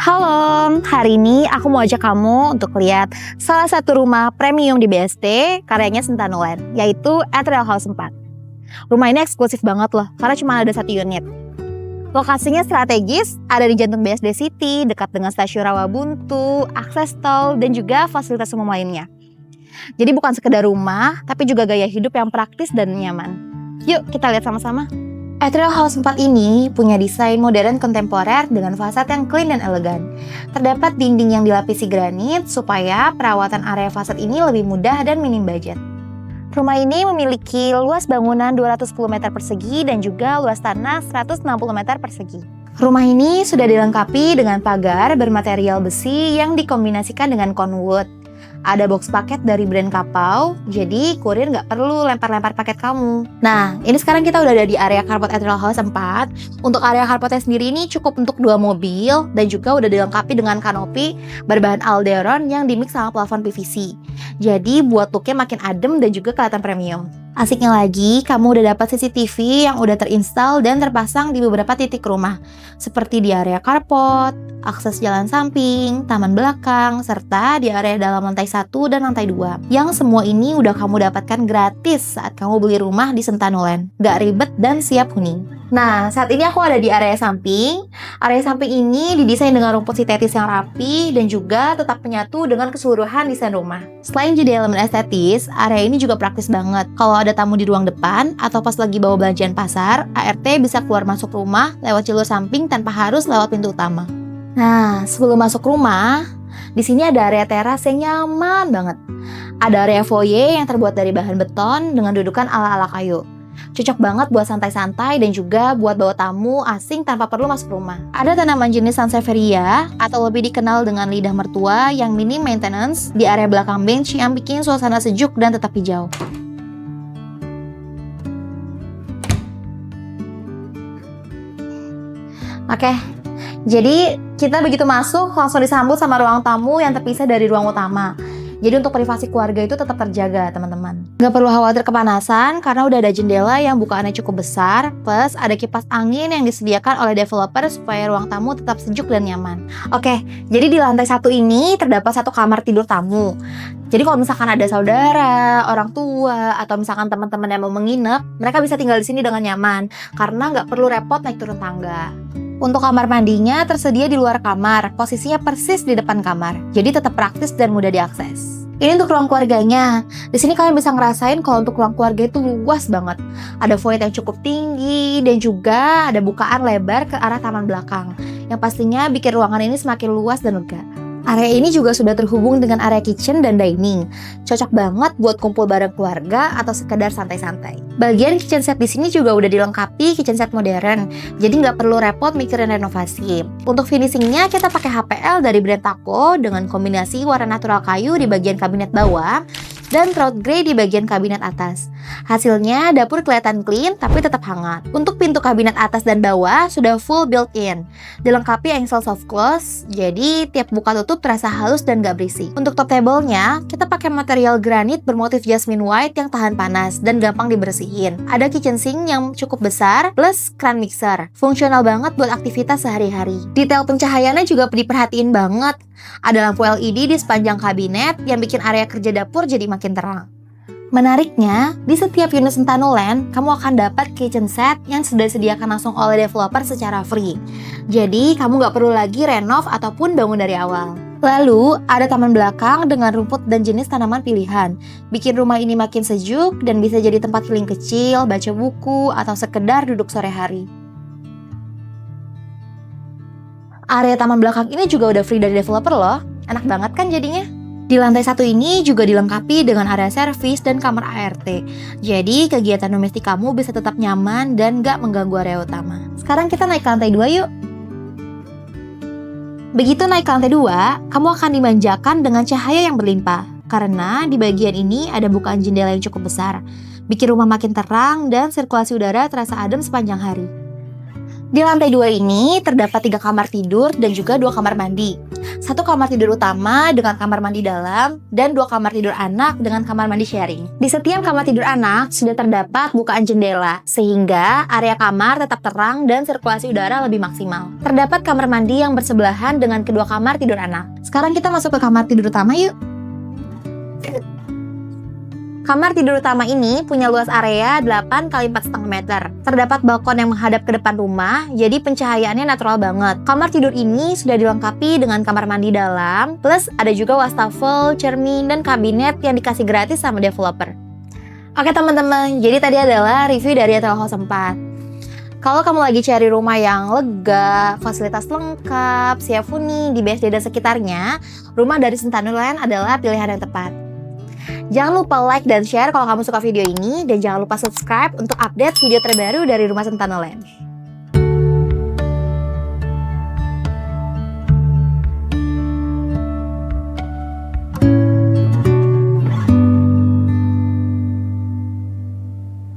Halo, hari ini aku mau ajak kamu untuk lihat salah satu rumah premium di BSD karyanya Sentanuland, yaitu Ethereal House 4. Rumah ini eksklusif banget loh, karena cuma ada satu unit. Lokasinya strategis, ada di jantung BSD City, dekat dengan stasiun Rawabuntu, akses tol, dan juga fasilitas umum lainnya. Jadi bukan sekedar rumah, tapi juga gaya hidup yang praktis dan nyaman. Yuk kita lihat sama-sama. Ethereal House 4 ini punya desain modern kontemporer dengan fasad yang clean dan elegan. Terdapat dinding yang dilapisi granit supaya perawatan area fasad ini lebih mudah dan minim budget. Rumah ini memiliki luas bangunan 210 meter persegi dan juga luas tanah 160 meter persegi. Rumah ini sudah dilengkapi dengan pagar bermaterial besi yang dikombinasikan dengan conwood. Ada box paket dari brand Kapau, jadi kurir nggak perlu lempar-lempar paket kamu. Nah, ini sekarang kita udah ada di area carport Ethereal House 4. Untuk area carportnya sendiri ini cukup untuk 2 mobil dan juga udah dilengkapi dengan kanopi berbahan Alderon yang dimix sama plafon PVC. Jadi buat looknya makin adem dan juga kelihatan premium. Asiknya lagi, kamu udah dapat CCTV yang udah terinstall dan terpasang di beberapa titik rumah, seperti di area carport, akses jalan samping, taman belakang, serta di area dalam lantai 1 dan lantai 2. Yang semua ini udah kamu dapatkan gratis saat kamu beli rumah di Sentanuland. Gak ribet dan siap huni. Nah, saat ini aku ada di area samping. Area samping ini didesain dengan rumput sintetis yang rapi dan juga tetap menyatu dengan keseluruhan desain rumah. Selain jadi elemen estetis, area ini juga praktis banget. Kalau ada tamu di ruang depan atau pas lagi bawa belanjaan pasar, ART bisa keluar masuk rumah lewat jalur samping tanpa harus lewat pintu utama. Nah, sebelum masuk rumah, di sini ada area teras yang nyaman banget. Ada area foyer yang terbuat dari bahan beton dengan dudukan ala-ala kayu. Cocok banget buat santai-santai dan juga buat bawa tamu asing tanpa perlu masuk rumah. Ada tanaman jenis Sansevieria atau lebih dikenal dengan lidah mertua yang minim maintenance di area belakang bench yang bikin suasana sejuk dan tetap hijau. Oke, jadi kita begitu masuk langsung disambut sama ruang tamu yang terpisah dari ruang utama. Jadi untuk privasi keluarga itu tetap terjaga, teman-teman. Gak perlu khawatir kepanasan karena udah ada jendela yang bukaannya cukup besar, plus ada kipas angin yang disediakan oleh developer supaya ruang tamu tetap sejuk dan nyaman. Oke, jadi di lantai 1 ini terdapat 1 kamar tidur tamu. Jadi kalau misalkan ada saudara, orang tua, atau misalkan teman-teman yang mau menginap, mereka bisa tinggal di sini dengan nyaman karena nggak perlu repot naik turun tangga. Untuk kamar mandinya tersedia di luar kamar, posisinya persis di depan kamar. Jadi tetap praktis dan mudah diakses. Ini untuk ruang keluarganya. Di sini kalian bisa ngerasain kalau untuk ruang keluarga itu luas banget. Ada foyer yang cukup tinggi dan juga ada bukaan lebar ke arah taman belakang. Yang pastinya bikin ruangan ini semakin luas dan lega. Area ini juga sudah terhubung dengan area kitchen dan dining. Cocok banget buat kumpul bareng keluarga atau sekedar santai-santai. Bagian kitchen set di sini juga udah dilengkapi kitchen set modern. Jadi nggak perlu repot mikirin renovasi. Untuk finishingnya kita pakai HPL dari brand Taco dengan kombinasi warna natural kayu di bagian kabinet bawah dan throat grey di bagian kabinet atas. Hasilnya dapur kelihatan clean tapi tetap hangat. Untuk pintu kabinet atas dan bawah sudah full built-in. Dilengkapi engsel soft close, jadi tiap buka tutup terasa halus dan gak berisik. Untuk top table-nya, kita pakai material granit bermotif jasmine white yang tahan panas dan gampang dibersihin. Ada kitchen sink yang cukup besar plus keran mixer. Fungsional banget buat aktivitas sehari-hari. Detail pencahayaannya juga diperhatiin banget. Ada lampu LED di sepanjang kabinet yang bikin area kerja dapur jadi makin terang. Menariknya, di setiap unit Sentanuland, kamu akan dapat kitchen set yang sudah disediakan langsung oleh developer secara free. Jadi, kamu nggak perlu lagi renov ataupun bangun dari awal. Lalu, ada taman belakang dengan rumput dan jenis tanaman pilihan. Bikin rumah ini makin sejuk dan bisa jadi tempat healing kecil, baca buku, atau sekedar duduk sore hari. Area taman belakang ini juga udah free dari developer loh. Enak banget kan jadinya? Di lantai 1 ini juga dilengkapi dengan area servis dan kamar ART. Jadi kegiatan domestik kamu bisa tetap nyaman dan gak mengganggu area utama. Sekarang kita naik ke lantai 2 yuk. Begitu naik ke lantai 2, kamu akan dimanjakan dengan cahaya yang berlimpah. Karena di bagian ini ada bukaan jendela yang cukup besar. Bikin rumah makin terang dan sirkulasi udara terasa adem sepanjang hari. Di lantai 2 ini terdapat 3 kamar tidur dan juga 2 kamar mandi. 1 kamar tidur utama dengan kamar mandi dalam, dan 2 kamar tidur anak dengan kamar mandi sharing. Di setiap kamar tidur anak sudah terdapat bukaan jendela, sehingga area kamar tetap terang dan sirkulasi udara lebih maksimal. Terdapat kamar mandi yang bersebelahan dengan kedua kamar tidur anak. Sekarang kita masuk ke kamar tidur utama yuk. Kamar tidur utama ini punya luas area 8 x 4,5 meter. Terdapat balkon yang menghadap ke depan rumah, jadi pencahayaannya natural banget. Kamar tidur ini sudah dilengkapi dengan kamar mandi dalam, plus ada juga wastafel, cermin, dan kabinet yang dikasih gratis sama developer. Oke teman-teman, jadi tadi adalah review dari Etrel House 4. Kalau kamu lagi cari rumah yang lega, fasilitas lengkap, siap huni di BSD dan sekitarnya, rumah dari Sentanuland adalah pilihan yang tepat. Jangan lupa like dan share kalau kamu suka video ini, dan jangan lupa subscribe untuk update video terbaru dari Rumah Sentanuland.